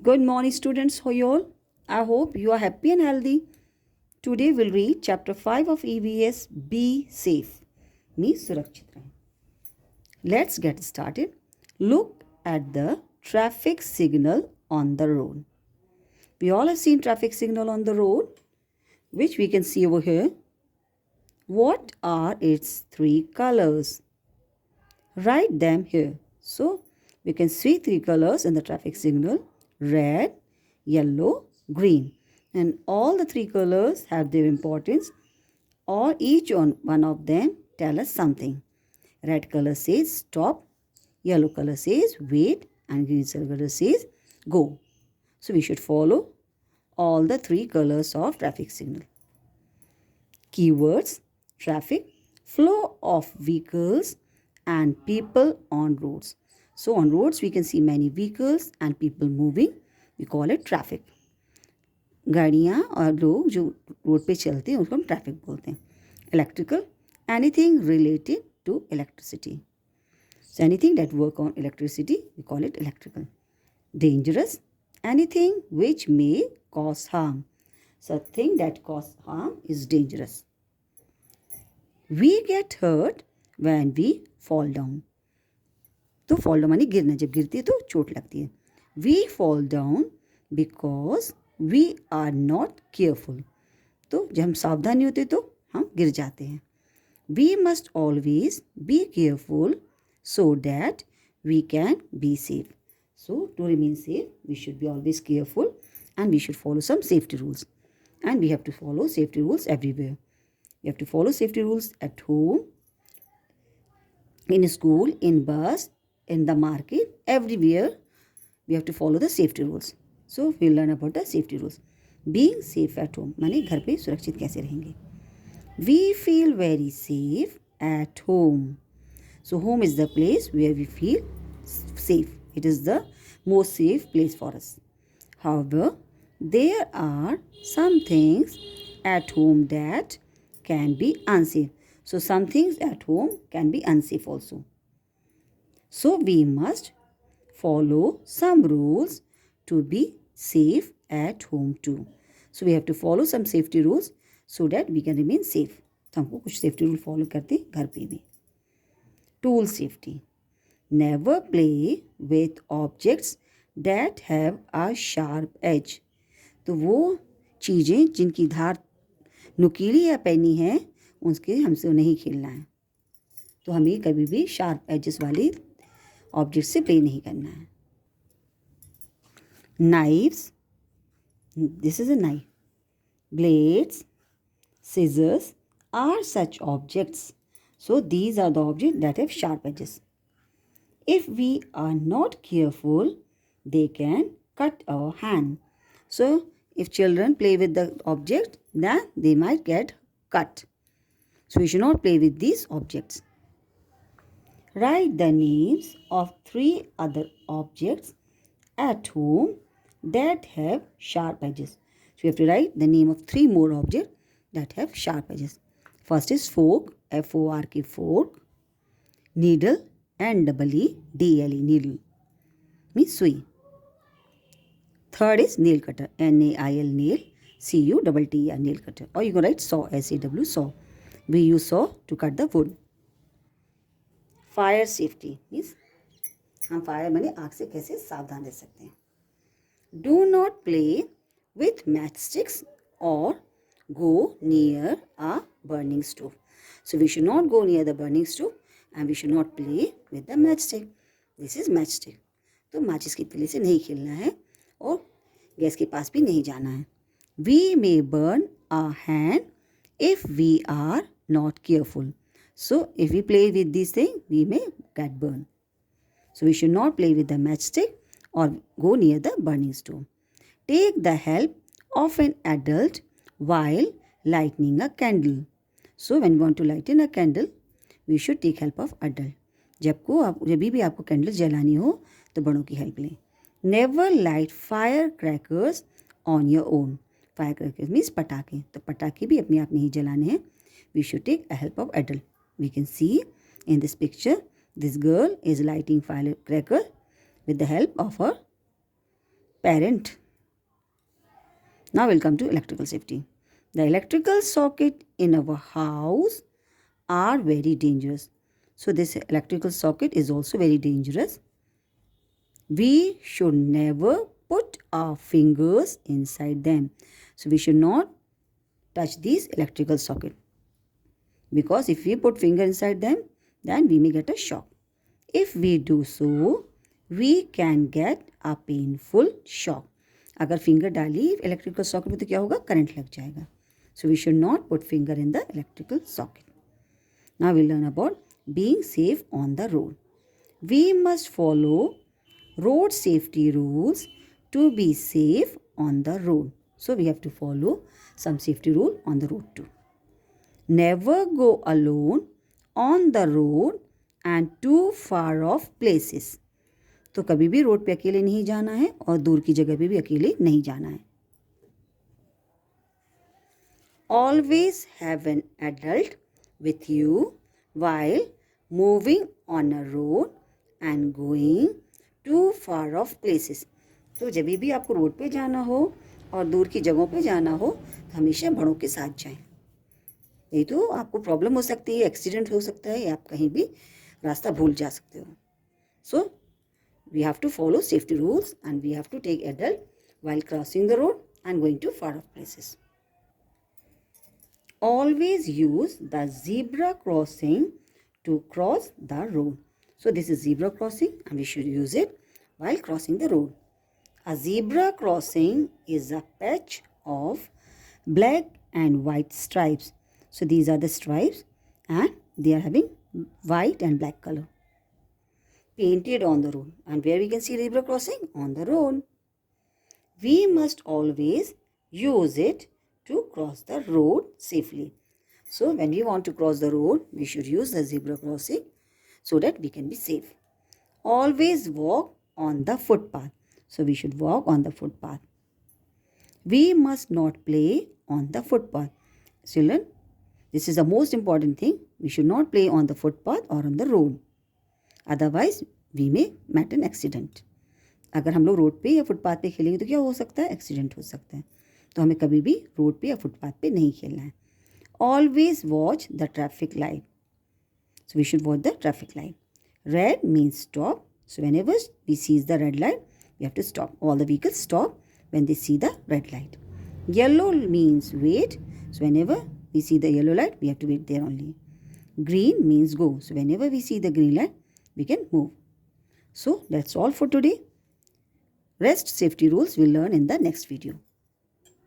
Good morning, students. How you all? I hope you are happy and healthy. Today we'll read chapter 5 of EVS Be Safe. Means सुरक्षित रहें. Let's get started. Look at the traffic signal on the road. We all have seen traffic signal on the road, which we can see over here. What are its three colors? Write them here. So we can see three colors in the traffic signal: red, yellow, green. And all the three colors have their importance, or each one of them tell us something. Red color says stop, yellow color says wait, and green color says go. So we should follow all the three colors of traffic signal. Keywords: traffic, flow of vehicles and people on roads. So on roads we can see many vehicles and people moving. We call it traffic. गाड़ियाँ और लोग जो road पे चलते हैं उसको हम traffic बोलते हैं. Electrical, anything related to electricity. So anything that work on electricity, we call it electrical. Dangerous, anything which may cause harm. So a thing that cause harm is dangerous. We get hurt when we fall down. तो fall down मानी गिरना. जब गिरती है तो चोट लगती है. We fall down because we are not careful. तो जब हम सावधान नहीं होते तो हम गिर जाते हैं. We must always be careful so that we can be safe. So to remain safe, we should be always careful and we should follow some safety rules. And we have to follow safety rules everywhere. We have to follow safety rules at home, in school, in bus, in the market, everywhere. We have to follow the safety rules. So we'll learn about the safety rules. Being safe at home माने घर पे सुरक्षित कैसे रहेंगे. We feel very safe at home. So home is the place where we feel safe. It is the most safe place for us. However, there are some things at home that can be unsafe. So some things at home can be unsafe also. So we must follow some rules to be safe at home too. So we have to follow some safety rules so that we can remain safe. तो हमको कुछ safety rule follow करते घर पे भी. Tool safety. Never play with objects that have a sharp edge. तो वो चीज़ें जिनकी धार नुकीली या पैनी है उसके हमसे नहीं खेलना है. तो हमें कभी भी शार्प एजेस वाली ऑब्जेक्ट से प्ले नहीं करना है. Knives, this is a knife. Blades, scissors are such objects. So these are the objects that have sharp edges. If we are not careful, they can cut our hand. So if children play with the object, then they might get cut. So we should not play with these objects. Write the names of 3 other objects at home that have sharp edges. So you have to write the name of 3 more objects that have sharp edges. First is fork, F-O-R-K, fork. Needle, N-E-E-D-L-E, needle, means sui. Third is nail cutter, N-A-I-L, nail, C-U-T-T-E-R, nail cutter. Or you can write saw, S-A-W, saw. We use saw to cut the wood. Fire safety means हम fire माने आग से कैसे सावधान रह सकते हैं. Do not play with matchsticks or go near a burning stove. So we should not go near the burning stove and we should not play with the matchstick. This is matchstick. तो माचिस की तिली से नहीं खेलना है और gas के पास भी नहीं जाना है. We may burn our hand if we are not careful. So if we play with these things, we may get burned. So we should not play with the matchstick or go near the burning stove. Take the help of an adult while lighting a candle. So when we want to lighten a candle, we should take help of adult. जब भी आपको candle जलानी हो तो बड़ों की help लें. Never light firecrackers on your own. Firecrackers means पटाखे. तो पटाखे भी अपने आप नहीं जलाने हैं. We should take a help of adult. We can see in this picture, this girl is lighting firecracker with the help of her parent. Now we'll come to electrical safety. The electrical socket in our house are very dangerous. So this electrical socket is also very dangerous. We should never put our fingers inside them. So we should not touch these electrical socket, because if we put finger inside them, then we may get a shock. If we do so, we can get a painful shock. अगर finger डाली electrical socket में तो क्या होगा, current लग जाएगा. So we should not put finger in the electrical socket. Now we'll learn about being safe on the road. We must follow road safety rules to be safe on the road. So we have to follow some safety rule on the road too. Never go alone on the road and too far off places. तो कभी भी road पे अकेले नहीं जाना है और दूर की जगह पे भी अकेले नहीं जाना है. Always have an adult with you while moving on a road and going too far off places. तो जब भी आपको रोड पे जाना हो और दूर की जगहों पे जाना हो तो हमेशा बड़ों के साथ जाएं. नहीं तो आपको प्रॉब्लम हो सकती है, एक्सीडेंट हो सकता है, या आप कहीं भी रास्ता भूल जा सकते हो. सो we have to follow safety rules and we have to take adult while crossing the road and going to far off places. Always use the zebra crossing to cross the road. So this is zebra crossing and we should use it while crossing the road. A zebra crossing is a patch of black and white stripes. So these are the stripes and they are having white and black color painted on the road. And where we can see zebra crossing? On the road. We must always use it to cross the road safely. So when we want to cross the road, we should use the zebra crossing so that we can be safe. Always walk on the footpath. So we should walk on the footpath. We must not play on the footpath. Children, this is the most important thing. We should not play on the footpath or on the road. Otherwise we may met an accident. अगर हम लोग road पे या footpath पे खेलेंगे तो क्या हो सकता है, एक्सीडेंट हो सकता है. तो हमें कभी भी रोड पे या फुटपाथ पे नहीं खेलना है. Always watch the traffic light. So we should watch the traffic light. Red means stop. So whenever we sees the red light we have to stop. All the vehicles stop when they see the red light. Yellow means wait. So whenever we see the yellow light we have to wait there only. Green means go. So whenever we see the green light we can move. So that's all for today. Rest safety rules we'll learn in the next video.